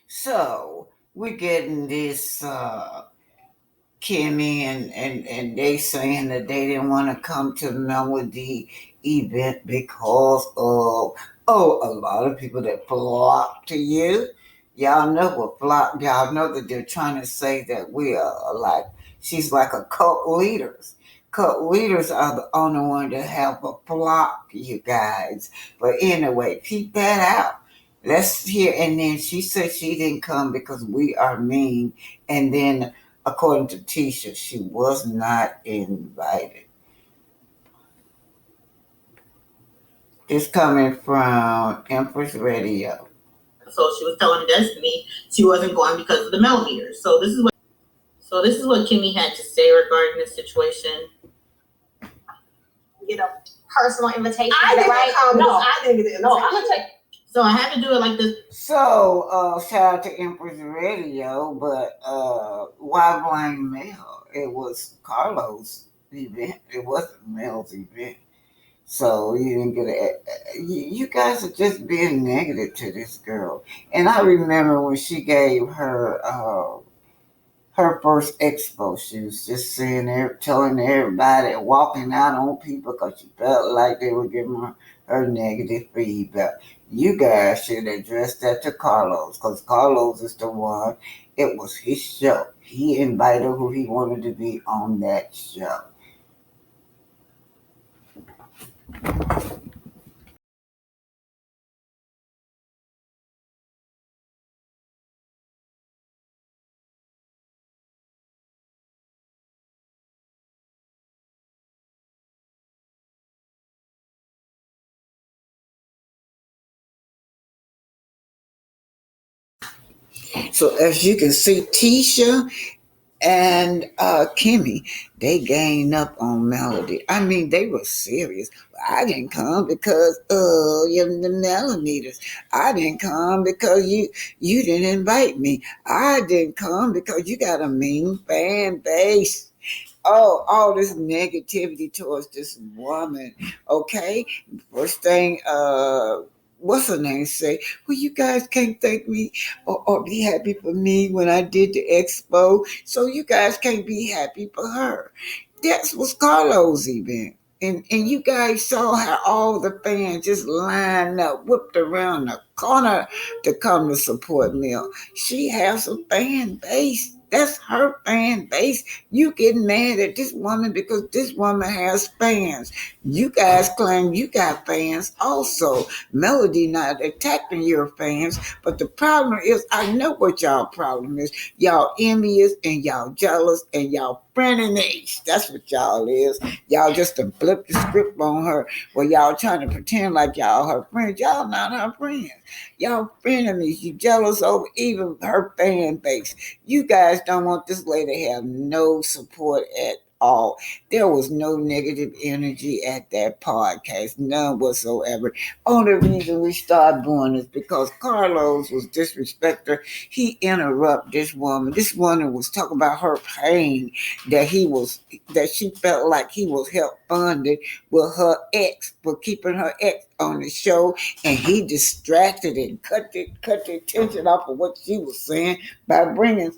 So we're getting this Kimmy and they saying that they didn't want to come to the Melody event because of a lot of people that flock to you. Y'all know what flock. Y'all know that they're trying to say that we are like she's like a cult leaders. Cult leaders are the only one that have a flock, you guys. But anyway, keep that out. Let's hear. And then she said she didn't come because we are mean. And then according to Tisha, she was not invited. It's coming from Empress Radio. So she was telling Destiny she wasn't going because of the melometer. So this is what Kimmy had to say regarding this situation. Personal invitation. I didn't right? come. No, I didn't get it. No, I'm gonna take. So I had to do it like this. So shout out to Empress Radio, but why blame Mel? It was Carlos' event. It wasn't Mel's event. So you didn't get it. You guys are just being negative to this girl. And I remember when she gave her first expo, she was just sitting there telling everybody, walking out on people because she felt like they were giving her negative feedback. You guys should address that to Carlos because Carlos is the one. It was his show. He invited who he wanted to be on that show. So as you can see, Tisha and Kimmy, they gained up on Melody. I mean, they were serious. I didn't come because you're the millimeters. I didn't come because you didn't invite me. I didn't come because you got a mean fan base. Oh, all this negativity towards this woman. Okay, first thing, what's her name say? Well, you guys can't thank me or be happy for me when I did the expo, so you guys can't be happy for her. That was Carlos' event. And you guys saw how all the fans just lined up, whipped around the corner to come to support Mel. She has a fan base. That's her fan base. You get mad at this woman because this woman has fans. You guys claim you got fans also. Melody not attacking your fans, but the problem is, I know what y'all problem is. Y'all envious and y'all jealous and y'all frenemies. That's what y'all is. Y'all just to flip the script on her. Well, y'all trying to pretend like y'all her friends. Y'all not her friends. Y'all frenemies. You jealous over even her fan base. You guys don't want this lady to have no support at all. There was no negative energy at that podcast, none whatsoever. Only reason we started doing is because Carlos was disrespecting her. He interrupted this woman. This woman was talking about her pain that she felt like he was help funded with her ex, for keeping her ex on the show, and he distracted and cut the attention off of what she was saying by bringing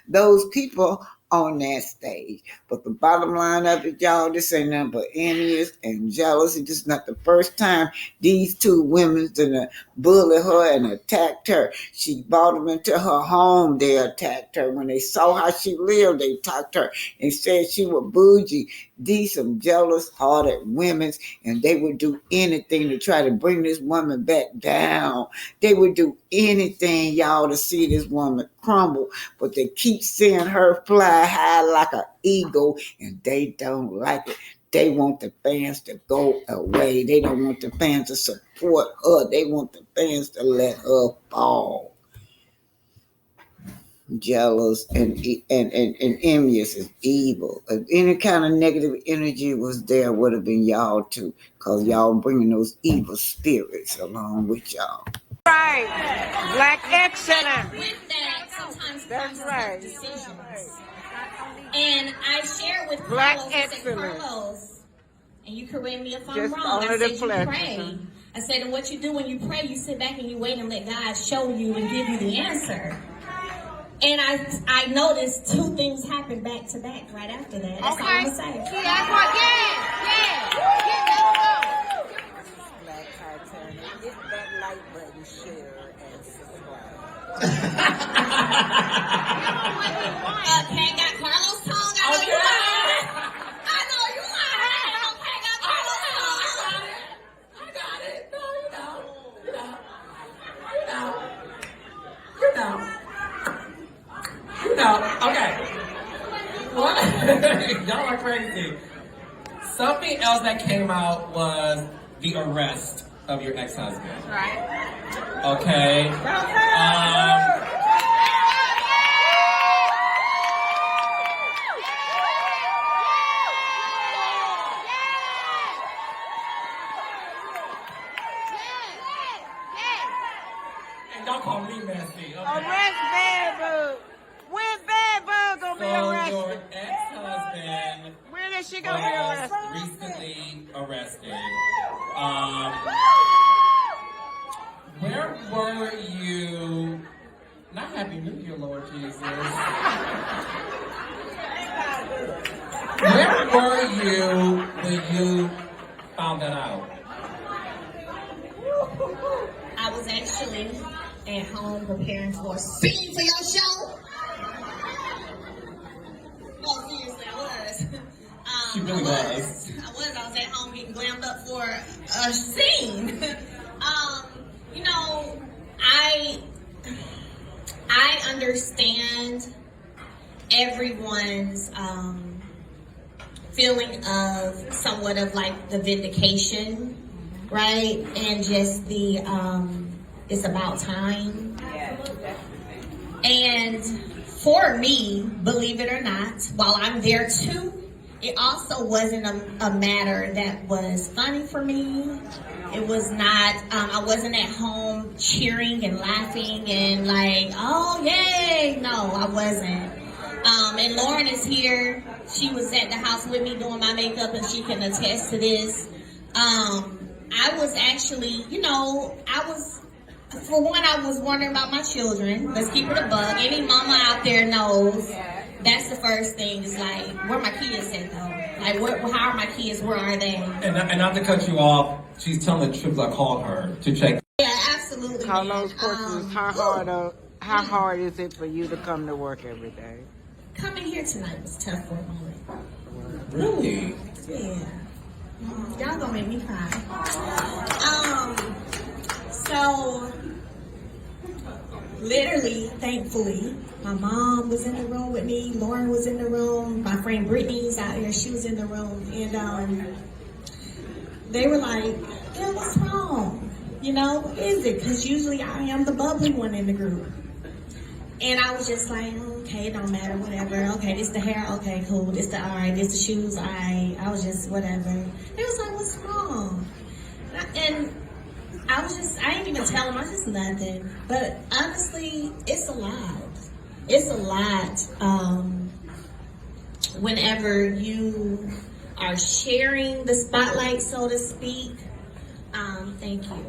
those people on that stage. But the bottom line of it, y'all, this ain't nothing but envious and jealousy. This is not the first time these two women done bullied her and attacked her. She brought them into her home. They attacked her. When they saw how she lived, they attacked her and said she was bougie. These some jealous-hearted women, and they would do anything to try to bring this woman back down. They would do anything, y'all, to see this woman crumble, but they keep seeing her fly high like an eagle, and they don't like it. They want the fans to go away. They don't want the fans to support her. They want the fans to let her fall. Jealous and envious is evil. If any kind of negative energy was there, would have been y'all too, because y'all bringing those evil spirits along with y'all. Right. Black excellence. With that, sometimes That's right. decisions. And I shared with Black Carlos, I said, excellence. Carlos, and you correct me if I'm Just wrong. honor I the said, you flesh. pray. I said, and what you do when you pray, you sit back and you wait and let God show you and give you the answer. And I noticed two things happened back to back right after that. That's all I'm going to say. Yeah, that's what, Black Titanic, hit that like button, share, and subscribe. Okay, got Carlos tongue. I know you lying. I know you lying. Okay, got Carlos tongue. I got it. No, you know. Okay. What? Y'all are crazy. Something else that came out was the arrest of your ex-husband. Right. Okay. And don't call me messy. Okay. Arrest Bad Bug. When Bad Bug gonna be So arrested? your ex-husband When is she gonna be was arrested? recently arrested. Where were you? Not Happy New Year, Lord Jesus. Where were you when you found that out? I was actually at home preparing for a scene for your show. Oh, seriously, I was. She really was. I was at home getting glammed up for a scene. You know, I understand everyone's feeling of somewhat of like the vindication, right? And just the it's about time. And for me, believe it or not, while I'm there too, it also wasn't a matter that was funny for me. It was not, I wasn't at home cheering and laughing and like, oh, yay. No, I wasn't. And Lauren is here. She was at the house with me doing my makeup and she can attest to this. I was actually, you know, for one, I was wondering about my children. Let's keep it a bug. Any mama out there knows that's the first thing is like, where my kids at though? Like, how are my kids? Where are they? And not to cut you off, she's telling the truth. I called her to check. Yeah, absolutely. Carlos questions how hard is it for you to come to work every day? Coming here tonight was tough for a moment. Really? Yeah. Y'all gonna make me cry. So, literally, thankfully, my mom was in the room with me. Lauren was in the room. My friend Brittany's out here. She was in the room. And they were like, yeah, what's wrong? You know, what is it? Because usually I am the bubbly one in the group. And I was just like, okay. okay, it don't matter, whatever. Okay, this the hair, okay, cool. This the, all right, this the shoes, all right. I was just, whatever. It was like, what's wrong? And I didn't even tell him, I just nothing. But honestly, it's a lot. It's a lot. Whenever you are sharing the spotlight, so to speak, thank you,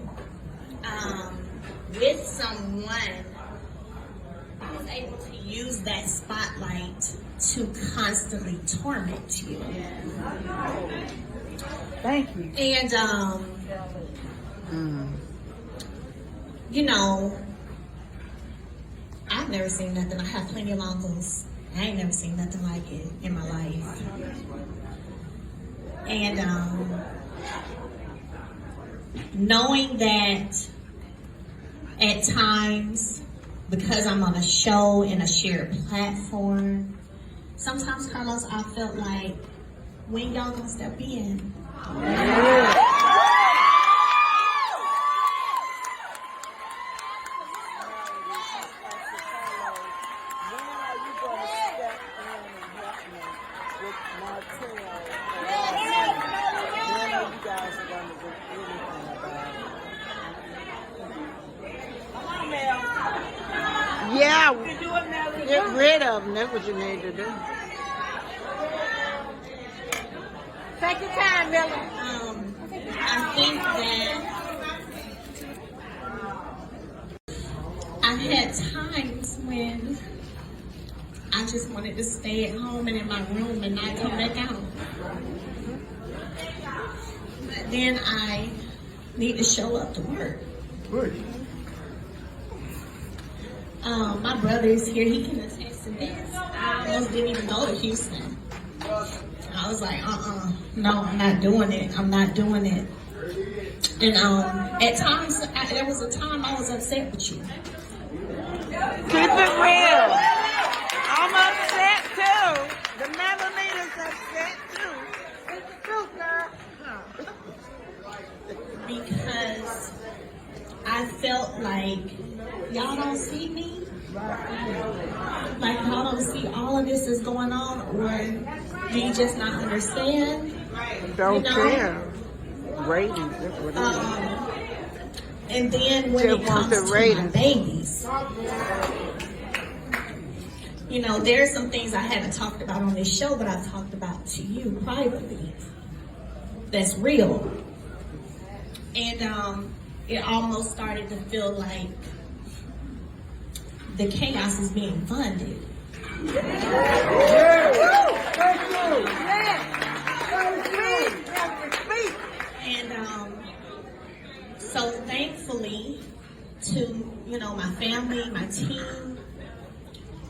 with someone who's able to use that spotlight to constantly torment you. Thank you. And, you know, I've never seen nothing. I have plenty of uncles. I ain't never seen nothing like it in my life. And knowing that at times, because I'm on a show and a shared platform, sometimes, Carlos, I felt like, when y'all gonna step in? Yeah, get rid of them. That's what you need to do. Take your time, Millie. I think that I've had times when I just wanted to stay at home and in my room and not come back out. But then I need to show up to work. My brother is here. He can attest to this. I almost didn't even go to Houston. I was like, no, I'm not doing it. I'm not doing it. And at times, there was a time I was upset with you. Keep it real. I'm upset too. The melometer's upset too. It's the truth, girl. Because I felt like y'all don't see me. Like y'all don't see all of this is going on, or do you just not understand? Don't care. Ratings, that's what it is. And then when it comes to my babies, you know, there's some things I haven't talked about on this show, but I've talked about to you privately. That's real. And it almost started to feel like the chaos is being funded. And so thankfully to, you know, my family, my team,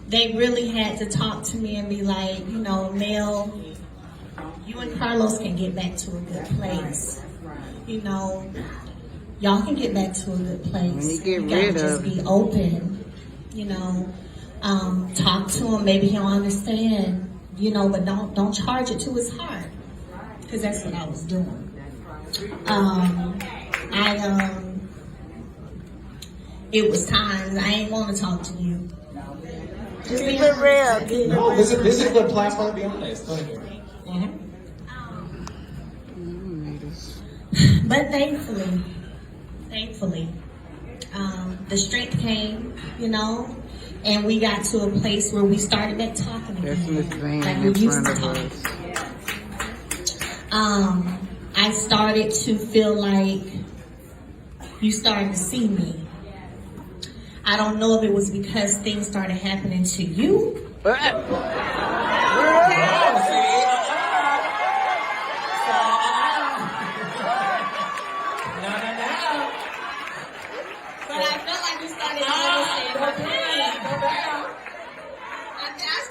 they really had to talk to me and be like, you know, Mel, you and Carlos can get back to a good place. You know, y'all can get back to a good place. You gotta just be open, you know, talk to him. Maybe he'll understand, you know, but don't charge it to his heart, because that's what I was doing. It was times I ain't want to talk to you. Keep it real. No, this is a good platform to be honest. Go ahead. But thankfully, the strength came, you know, and we got to a place where we started back talking again, like we used to talk. I started to feel like you started to see me. I don't know if it was because things started happening to you. But I felt like you started to understand my pain.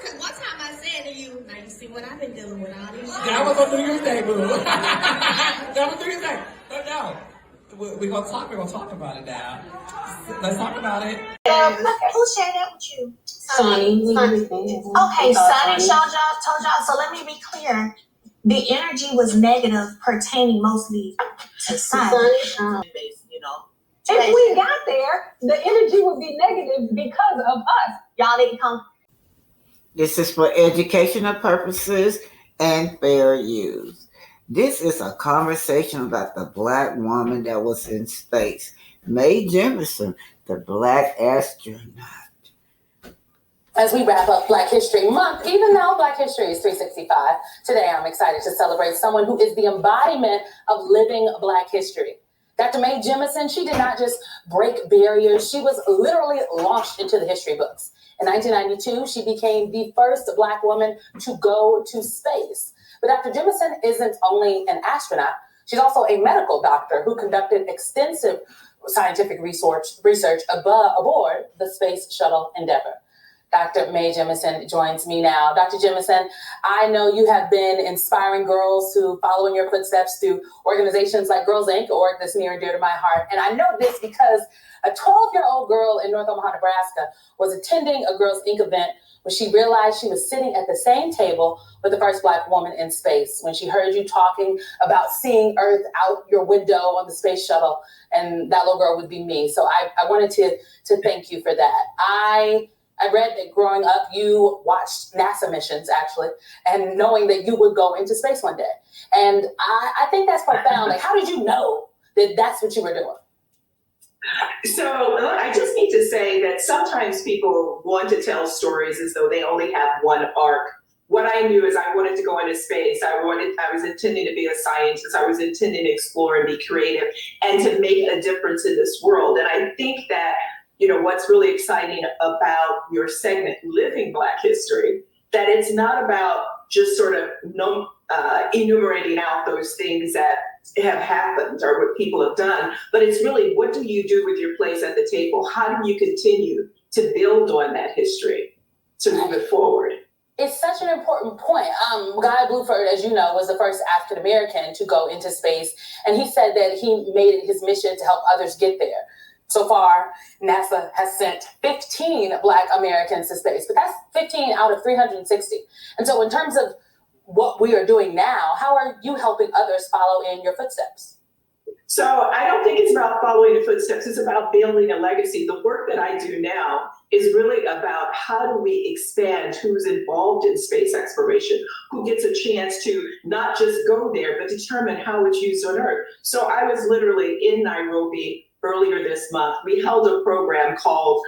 Because one time I said to you, now you see what I've been dealing with all these years. That was on New Year's Day, boo. That was New Year's Day. But no, we're gonna talk about it now. Let's talk about it. Who shared that with you? Sonny. Okay, Sonny told y'all. So let me be clear. The energy was negative, pertaining mostly to Sonny. You know. If we got there, the energy would be negative because of us. Y'all didn't come. This is for educational purposes and fair use. This is a conversation about the black woman that was in space. Mae Jemison, the black astronaut. As we wrap up Black History Month, even though Black History is 365, today I'm excited to celebrate someone who is the embodiment of living Black history. Dr. Mae Jemison, she did not just break barriers, she was literally launched into the history books. In 1992, she became the first Black woman to go to space. But Dr. Jemison isn't only an astronaut, she's also a medical doctor who conducted extensive scientific research aboard the Space Shuttle Endeavour. Dr. Mae Jemison joins me now. Dr. Jemison, I know you have been inspiring girls to follow in your footsteps through organizations like Girls Inc., a work that's near and dear to my heart. And I know this because a 12-year-old girl in North Omaha, Nebraska, was attending a Girls Inc. event when she realized she was sitting at the same table with the first Black woman in space, when she heard you talking about seeing Earth out your window on the space shuttle, and that little girl would be me. So I wanted to thank you for that. I read that growing up, you watched NASA missions, actually, and knowing that you would go into space one day. And I think that's profound. Like, how did you know that that's what you were doing? So I just need to say that sometimes people want to tell stories as though they only have one arc. What I knew is I wanted to go into space. I was intending to be a scientist. I was intending to explore and be creative and to make a difference in this world. And I think that, you know, what's really exciting about your segment, Living Black History, that it's not about just sort of enumerating out those things that have happened or what people have done, but it's really, what do you do with your place at the table? How do you continue to build on that history to move it forward? It's such an important point. Guy Bluford, as you know, was the first African-American to go into space, and he said that he made it his mission to help others get there. So far, NASA has sent 15 Black Americans to space, but that's 15 out of 360. And so in terms of what we are doing now, how are you helping others follow in your footsteps? So I don't think it's about following the footsteps. It's about building a legacy. The work that I do now is really about how do we expand who's involved in space exploration, who gets a chance to not just go there, but determine how it's used on Earth. So I was literally in Nairobi earlier this month. We held a program called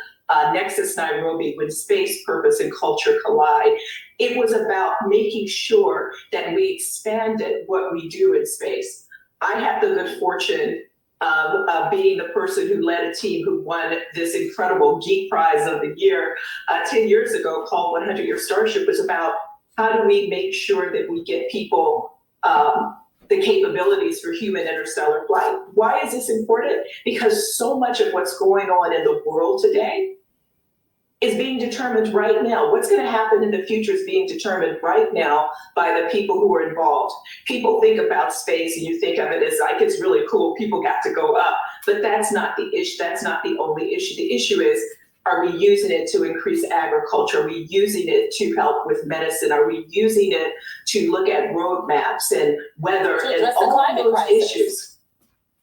Nexus Nairobi, When Space, Purpose, and Culture Collide. It was about making sure that we expanded what we do in space. I had the good fortune of being the person who led a team who won this incredible Geek Prize of the Year 10 years ago called 100 Year Starship. It was about how do we make sure that we get people the capabilities for human interstellar flight. Why is this important? Because so much of what's going on in the world today is being determined right now. What's going to happen in the future is being determined right now by the people who are involved. People think about space and you think of it as like, it's really cool, people got to go up, but that's not the issue. That's not the only issue. The issue is, are we using it to increase agriculture? Are we using it to help with medicine? Are we using it to look at roadmaps and weather and all of those issues?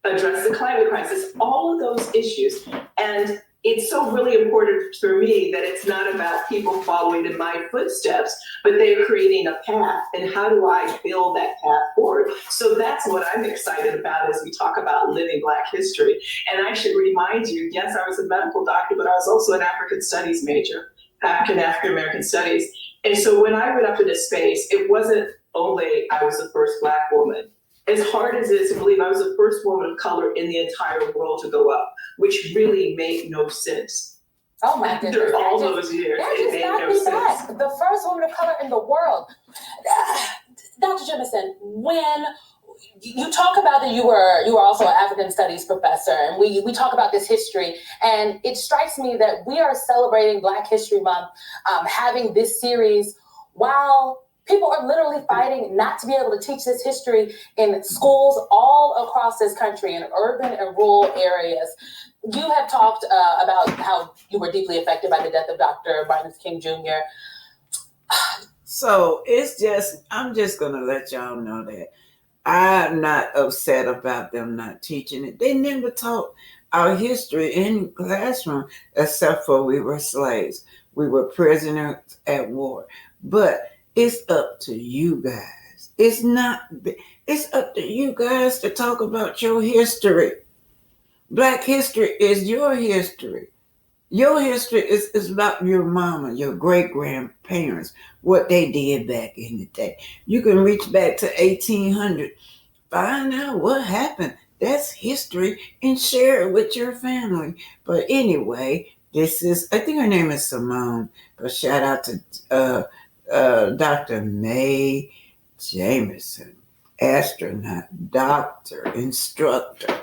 Address the climate crisis, all of those issues. And it's so really important for me that it's not about people following in my footsteps, but they're creating a path. And how do I build that path forward? So that's what I'm excited about as we talk about living Black history. And I should remind you, yes, I was a medical doctor, but I was also an African Studies major, African-American Studies. And so when I went up into space, it wasn't only I was the first Black woman. As hard as it is to believe, I was the first woman of color in the entire world to go up, which really made no sense. Oh my goodness. After all those years, it made no sense. The first woman of color in the world. Dr. Jemison, when you talk about that you were also an African Studies professor, and we talk about this history, and it strikes me that we are celebrating Black History Month, having this series while people are literally fighting not to be able to teach this history in schools all across this country, in urban and rural areas. You have talked about how you were deeply affected by the death of Dr. Martin Luther King Jr. So I'm just going to let y'all know that I'm not upset about them not teaching it. They never taught our history in classroom except for we were slaves. We were prisoners at war. But it's up to you guys. It's up to you guys to talk about your history. Black history is your history. Your history is about your mama, your great grandparents, what they did back in the day. You can reach back to 1800, find out what happened. That's history and share it with your family. But anyway, I think her name is Simone, but shout out to Dr. Mae Jameson, astronaut, doctor, instructor.